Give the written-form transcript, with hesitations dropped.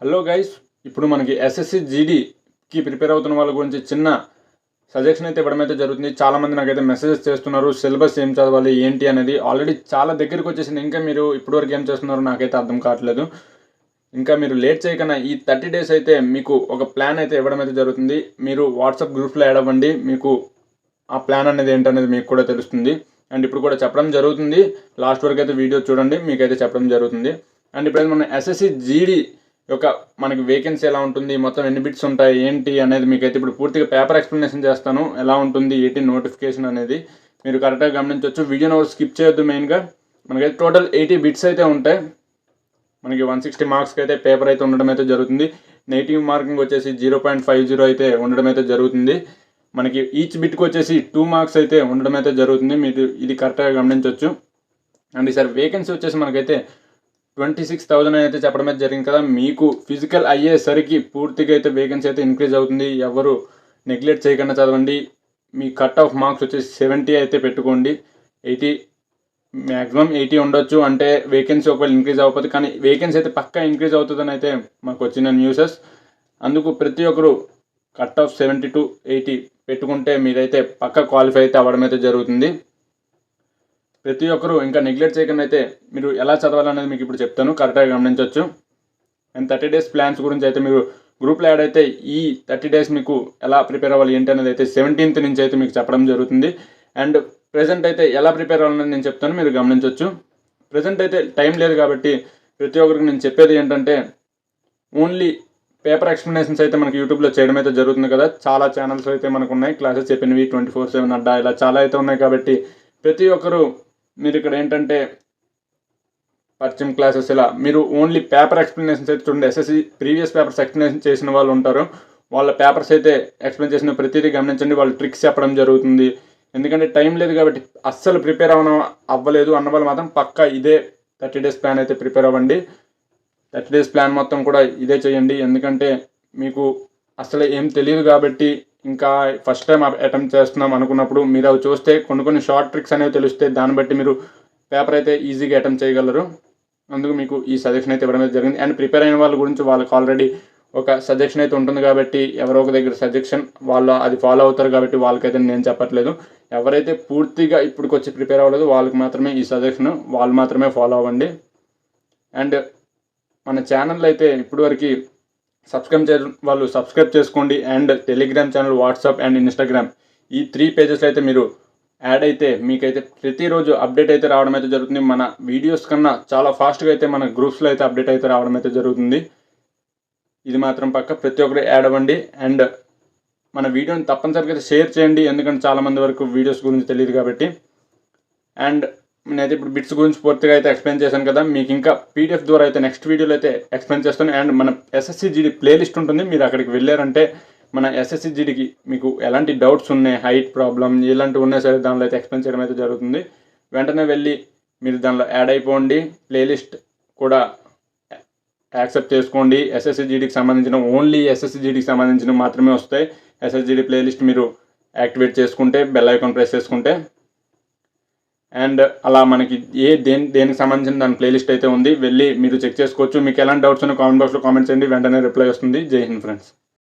Hello guys, ఇప్పుడు మనకి SSC జీడీకి prepare అవుతున్న వాళ్ళ గురించి చిన్న సజెషన్ అయితే ఇవ్వడం అయితే జరుగుతుంది. చాలామంది నాకైతే మెసేజెస్ చేస్తున్నారు, సిలబస్ ఏం చదవాలి ఏంటి అనేది. ఆల్రెడీ చాలా దగ్గరికి వచ్చేసింది. ఇంకా మీరు ఇప్పటివరకు ఏం చేస్తున్నారో నాకైతే అర్థం కావట్లేదు. ఇంకా మీరు లేట్ చేయకుండా ఈ 30 days అయితే మీకు ఒక ప్లాన్ అయితే ఇవ్వడం అయితే జరుగుతుంది. మీరు వాట్సాప్ గ్రూప్లో యాడ్ అవ్వండి. మీకు ఆ ప్లాన్ అనేది ఏంటనేది మీకు కూడా తెలుస్తుంది. అండ్ ఇప్పుడు కూడా చెప్పడం జరుగుతుంది. లాస్ట్ వరకు అయితే వీడియో చూడండి, మీకైతే చెప్పడం జరుగుతుంది. అండ్ ఇప్పుడైతే మన ఎస్ఎస్సి జీడీ యొక్క మనకి వేకెన్సీ ఎలా ఉంటుంది, మొత్తం ఎన్ని బిట్స్ ఉంటాయి ఏంటి అనేది మీకైతే ఇప్పుడు పూర్తిగా పేపర్ ఎక్స్ప్లెనేషన్ చేస్తాను. ఎలా ఉంటుంది ఏంటి నోటిఫికేషన్ అనేది మీరు కరెక్ట్గా గమనించవచ్చు. వీడియోని ఎవరు స్కిప్ చేయొద్దు. మెయిన్గా మనకైతే టోటల్ 80 బిట్స్ అయితే ఉంటాయి. మనకి 160 మార్క్స్కి అయితే పేపర్ అయితే ఉండడం అయితే జరుగుతుంది. నెగిటివ్ మార్కింగ్ వచ్చేసి 0.50 అయితే ఉండడం అయితే జరుగుతుంది. మనకి ఈచ్ బిట్కి వచ్చేసి 2 మార్క్స్ అయితే ఉండడం అయితే జరుగుతుంది. మీరు ఇది కరెక్ట్గా గమనించవచ్చు. అండ్ ఈసారి వేకెన్సీ వచ్చేసి మనకైతే 26,000 అయితే చెప్పడం అయితే జరిగింది కదా. మీకు ఫిజికల్ అయ్యేసరికి పూర్తిగా అయితే వేకెన్సీ అయితే ఇంక్రీజ్ అవుతుంది. ఎవరు నెగ్లెక్ట్ చేయకుండా చదవండి. మీ కట్ ఆఫ్ మార్క్స్ వచ్చేసి 70 అయితే పెట్టుకోండి. 80 మ్యాక్సిమం 80 ఉండొచ్చు. అంటే వేకెన్సీ ఒకవేళ ఇంక్రీజ్ అవ్వకపోతే, కానీ వేకెన్సీ అయితే పక్కా ఇంక్రీజ్ అవుతుందని అయితే మాకు వచ్చిన న్యూసెస్. అందుకు ప్రతి ఒక్కరు కట్ ఆఫ్ 70 to 80 పెట్టుకుంటే మీరైతే పక్కా క్వాలిఫై అయితే అవ్వడం అయితే జరుగుతుంది. ప్రతి ఒక్కరు ఇంకా నెగ్లెక్ట్ చేయకుండా అయితే మీరు ఎలా చదవాలనేది మీకు ఇప్పుడు చెప్తాను, కరెక్ట్గా గమనించవచ్చు. అండ్ 30 days ప్లాన్స్ గురించి అయితే మీరు గ్రూప్లో యాడ్ అయితే ఈ 30 days మీకు ఎలా ప్రిపేర్ అవ్వాలి ఏంటి అనేది అయితే 17th నుంచి అయితే మీకు చెప్పడం జరుగుతుంది. అండ్ ప్రజెంట్ అయితే ఎలా ప్రిపేర్ అవ్వాలనేది నేను చెప్తాను, మీరు గమనించవచ్చు. ప్రజెంట్ అయితే టైం లేదు కాబట్టి ప్రతి ఒక్కరికి నేను చెప్పేది ఏంటంటే, ఓన్లీ పేపర్ ఎక్స్ప్లెనేషన్స్ అయితే మనకి యూట్యూబ్లో చేయడం అయితే జరుగుతుంది కదా. చాలా ఛానల్స్ అయితే మనకు ఉన్నాయి, క్లాసెస్ చెప్పినవి 24/7 అడ్డా ఇలా చాలా అయితే ఉన్నాయి. కాబట్టి ప్రతి ఒక్కరు మీరు ఇక్కడ ఏంటంటే పరిచయం క్లాసెస్ ఇలా మీరు ఓన్లీ పేపర్ ఎక్స్ప్లెనేషన్స్ అయితే చూడండి. ఎస్ఎస్సి ప్రీవియస్ పేపర్స్ ఎక్స్ప్లెనేషన్ చేసిన వాళ్ళు ఉంటారు, వాళ్ళ పేపర్స్ అయితే ఎక్స్ప్లెయిన్ చేసిన ప్రతిదీ గమనించండి. వాళ్ళు ట్రిక్స్ చెప్పడం జరుగుతుంది. ఎందుకంటే టైం లేదు కాబట్టి అస్సలు ప్రిపేర్ అవ్వలేదు అన్న వాళ్ళు మాత్రం పక్కా ఇదే 30 days ప్లాన్ అయితే ప్రిపేర్ అవ్వండి. 30 days ప్లాన్ మొత్తం కూడా ఇదే చేయండి. ఎందుకంటే మీకు అసలు ఏం తెలియదు కాబట్టి, ఇంకా ఫస్ట్ టైం అటెంప్ట్ చేస్తున్నాం అనుకున్నప్పుడు మీరు అవి చూస్తే కొన్ని షార్ట్ ట్రిక్స్ అనేవి తెలిస్తే దాన్ని బట్టి మీరు పేపర్ అయితే ఈజీగా అటెంప్ట్ చేయగలరు. అందుకు మీకు ఈ సజెషన్ అయితే ఇవ్వడం జరిగింది. అండ్ ప్రిపేర్ అయిన వాళ్ళ గురించి వాళ్ళకి ఆల్రెడీ ఒక సజెషన్ అయితే ఉంటుంది కాబట్టి, ఎవరో ఒక దగ్గర సజెషన్ వాళ్ళు అది ఫాలో అవుతారు కాబట్టి వాళ్ళకైతే నేను చెప్పట్లేదు. ఎవరైతే పూర్తిగా ఇప్పటికి వచ్చి ప్రిపేర్ అవ్వలేదు వాళ్ళకి మాత్రమే ఈ సజెషన్, వాళ్ళు మాత్రమే ఫాలో అవ్వండి. అండ్ మన ఛానల్ అయితే ఇప్పటివరకు సబ్స్క్రైబ్ చేయడం వాళ్ళు సబ్స్క్రైబ్ చేసుకోండి. And Telegram channel, WhatsApp and Instagram ఈ 3 pages అయితే మీరు యాడ్ అయితే మీకైతే ప్రతిరోజు అప్డేట్ అయితే రావడం అయితే జరుగుతుంది. మన వీడియోస్ కన్నా చాలా ఫాస్ట్గా అయితే మన గ్రూప్స్లో అయితే అప్డేట్ అయితే రావడం అయితే జరుగుతుంది. ఇది మాత్రం పక్క ప్రతి ఒక్కరు యాడ్ అవ్వండి. అండ్ మన వీడియోని తప్పనిసరిగా అయితే షేర్ చేయండి, ఎందుకంటే చాలామంది వరకు వీడియోస్ గురించి తెలియదు కాబట్టి. అండ్ నేనైతే ఇప్పుడు బిట్స్ గురించి పూర్తిగా అయితే ఎక్స్ప్లెయిన్ చేశాను కదా. మీకు ఇంకా పీడిఎఫ్ ద్వారా అయితే నెక్స్ట్ వీడియోలో అయితే ఎక్స్ప్లెయిన్ చేస్తాను. అండ్ మన ఎస్ఎస్సి జీడీ ప్లేలిస్ట్ ఉంటుంది, మీరు అక్కడికి వెళ్ళారంటే మన ఎస్ఎస్సి జీడీకి మీకు ఎలాంటి డౌట్స్ ఉన్నాయి, హైట్ ప్రాబ్లం ఇలాంటివి ఉన్నా సరే దానిలో అయితే ఎక్స్ప్లెయిన్ చేయడం అయితే జరుగుతుంది. వెంటనే వెళ్ళి మీరు దానిలో యాడ్ అయిపోండి. ప్లేలిస్ట్ కూడా యాక్సెప్ట్ చేసుకోండి. ఎస్ఎస్సి జీడీకి సంబంధించిన ఓన్లీ ఎస్ఎస్సి జీడీకి సంబంధించిన మాత్రమే వస్తాయి. ఎస్ఎస్సి జీడీ ప్లేలిస్ట్ మీరు యాక్టివేట్ చేసుకుంటే, బెల్ ఐకాన్ ప్రెస్ చేసుకుంటే. అండ్ అలా మనకి దేనికి సంబంధించిన దాని ప్లేలిస్ట్ అయితే ఉంది, వెళ్ళి మీరు చెక్ చేసుకోవచ్చు. మీకు ఎలాంటి డౌట్స్ ఉన్నా కామెంట్ బాక్స్లో కామెంట్ చేయండి, వెంటనే రిప్లై వస్తుంది. జై హింద్ ఫ్రెండ్స్.